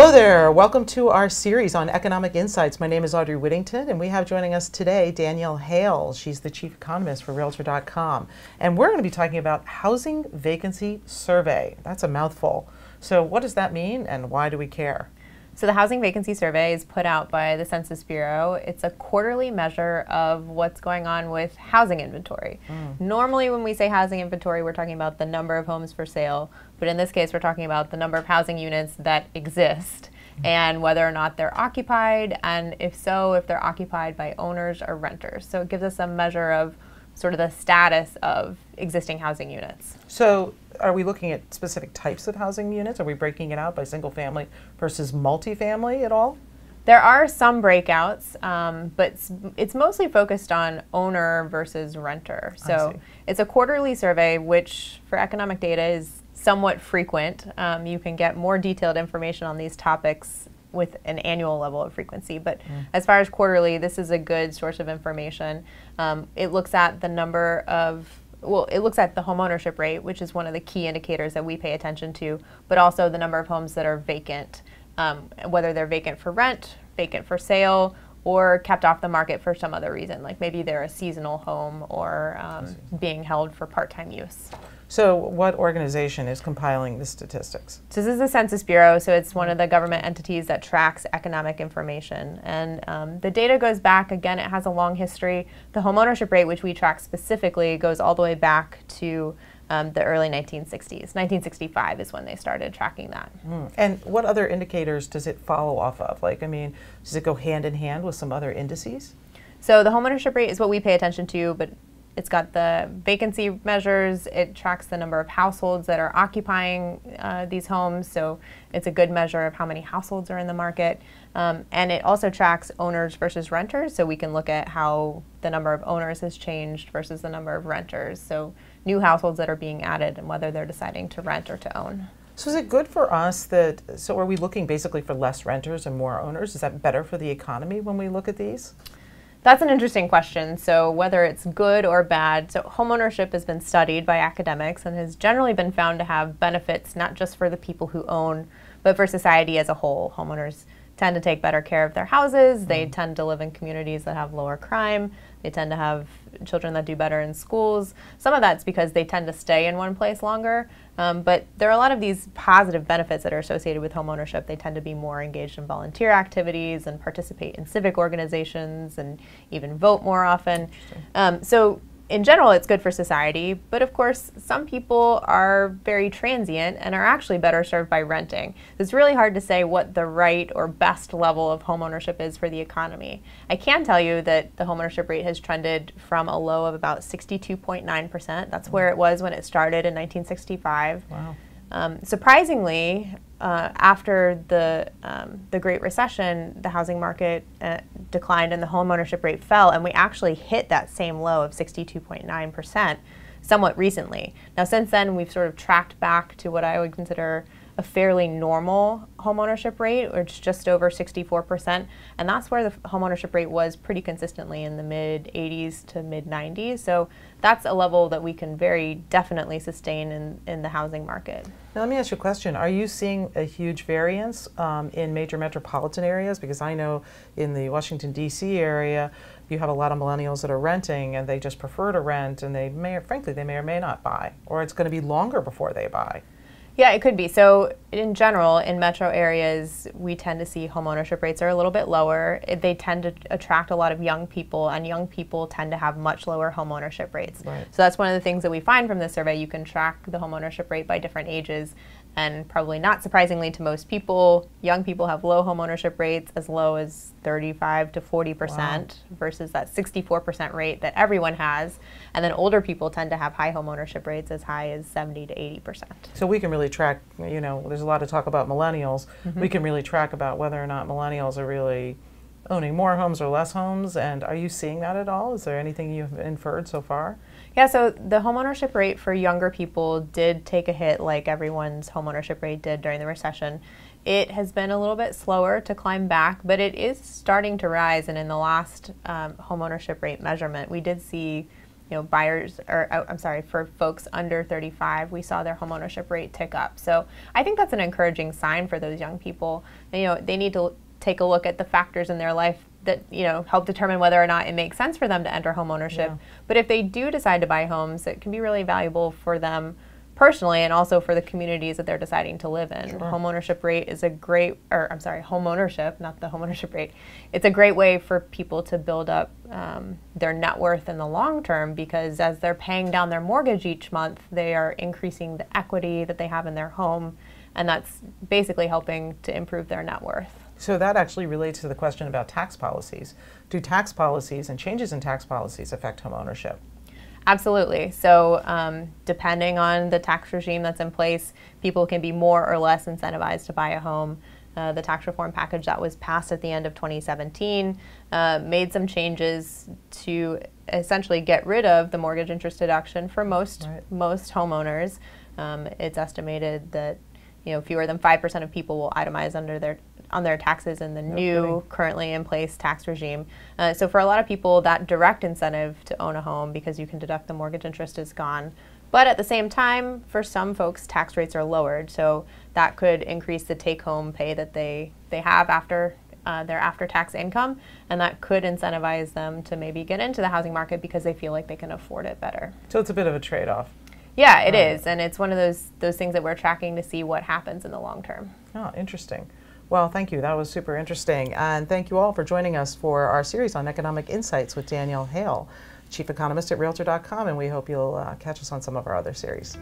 Hello there. Welcome to our series on economic insights. My name is Audrey Whittington, and we have joining us today Danielle Hale. She's the chief economist for Realtor.com. And we're going to be talking about housing vacancy survey. That's a mouthful. So what does that mean, and why do we care? So the Housing Vacancy Survey is put out by the Census Bureau. It's a quarterly measure of what's going on with housing inventory. Normally when we say housing inventory, we're talking about the number of homes for sale, but in this case we're talking about the number of housing units that exist and whether or not they're occupied, and if so, if they're occupied by owners or renters. So it gives us a measure of sort of the status of existing housing units. So are we looking at specific types of housing units? Are we breaking it out by single family versus multifamily at all? There are some breakouts, but it's mostly focused on owner versus renter. So it's a quarterly survey, which for economic data is somewhat frequent. You can get more detailed information on these topics with an annual level of frequency. But as far as quarterly, this is a good source of information. It looks at the number of it looks at the homeownership rate, which is one of the key indicators that we pay attention to, but also the number of homes that are vacant, whether they're vacant for rent, vacant for sale, or kept off the market for some other reason, like maybe they're a seasonal home or being held for part-time use. So what organization is compiling the statistics? So this is the Census Bureau, so it's one of the government entities that tracks economic information. And the data goes back, again, it has a long history. The homeownership rate, which we track specifically, goes all the way back to the early 1960s. 1965 is when they started tracking that. And what other indicators does it follow off of? Like, I mean, does it go hand in hand with some other indices? So the homeownership rate is what we pay attention to, but it's got the vacancy measures. It tracks the number of households that are occupying these homes, so it's a good measure of how many households are in the market. And it also tracks owners versus renters, so we can look at how the number of owners has changed versus the number of renters, so new households that are being added and whether they're deciding to rent or to own. So is it good for us so are we looking basically for less renters and more owners? Is that better for the economy when we look at these? That's an interesting question. So whether it's good or bad, so homeownership has been studied by academics and has generally been found to have benefits not just for the people who own, but for society as a whole. Homeowners tend to take better care of their houses. They tend to live in communities that have lower crime. They tend to have children that do better in schools. Some of that's because they tend to stay in one place longer. But there are a lot of these positive benefits that are associated with homeownership. They tend to be more engaged in volunteer activities and participate in civic organizations and even vote more often. So in general, it's good for society, but of course, some people are very transient and are actually better served by renting. It's really hard to say what the right or best level of homeownership is for the economy. I can tell you that the homeownership rate has trended from a low of about 62.9%. That's where it was when it started in 1965. Wow. Surprisingly, after the Great Recession, the housing market declined and the homeownership rate fell, and we actually hit that same low of 62.9% somewhat recently. Now, since then, we've sort of tracked back to what I would consider a fairly normal homeownership rate, which is just over 64%, and that's where the homeownership rate was pretty consistently in the mid-80s to mid-90s. So that's a level that we can very definitely sustain in the housing market. Now let me ask you a question. Are you seeing a huge variance in major metropolitan areas? Because I know in the Washington, D.C. area, you have a lot of millennials that are renting and they just prefer to rent, and frankly, they may or may not buy, or it's going to be longer before they buy. Yeah, it could be. So in general, in metro areas, we tend to see homeownership rates are a little bit lower. They tend to attract a lot of young people, and young people tend to have much lower homeownership rates. Right. So that's one of the things that we find from this survey. You can track the homeownership rate by different ages, and probably not surprisingly to most people, young people have low homeownership rates as low as 35 to 40% versus that 64% rate that everyone has. And then older people tend to have high homeownership rates as high as 70 to 80%. So we can really track, you know, there's a lot of talk about millennials. We can really track about whether or not millennials are really owning more homes or less homes. And are you seeing that at all? Is there anything you've inferred so far? Yeah, so the homeownership rate for younger people did take a hit like everyone's homeownership rate did during the recession. It has been a little bit slower to climb back, but it is starting to rise. And in the last homeownership rate measurement, we did see buyers, or I'm sorry, for folks under 35, we saw their homeownership rate tick up. So I think that's an encouraging sign for those young people. And, they need to take a look at the factors in their life that help determine whether or not it makes sense for them to enter homeownership. Yeah. But if they do decide to buy homes, it can be really valuable for them personally and also for the communities that they're deciding to live in. Sure. Homeownership rate is a great, or I'm sorry, homeownership, not the homeownership rate. It's a great way for people to build up their net worth in the long term, because as they're paying down their mortgage each month, they are increasing the equity that they have in their home, and that's basically helping to improve their net worth. So that actually relates to the question about tax policies. Do tax policies and changes in tax policies affect home ownership? Absolutely. So depending on the tax regime that's in place, people can be more or less incentivized to buy a home. The tax reform package that was passed at the end of 2017 made some changes to essentially get rid of the mortgage interest deduction for most homeowners. It's estimated that fewer than 5% of people will itemize on their taxes in the new currently in place tax regime. So for a lot of people, that direct incentive to own a home because you can deduct the mortgage interest is gone. But at the same time, for some folks, tax rates are lowered. So that could increase the take-home pay that they have after their after-tax income, and that could incentivize them to maybe get into the housing market because they feel like they can afford it better. So it's a bit of a trade-off. Yeah, it is, and it's one of those things that we're tracking to see what happens in the long term. Oh, interesting. Well, thank you. That was super interesting. And thank you all for joining us for our series on economic insights with Danielle Hale, chief economist at Realtor.com, and we hope you'll catch us on some of our other series.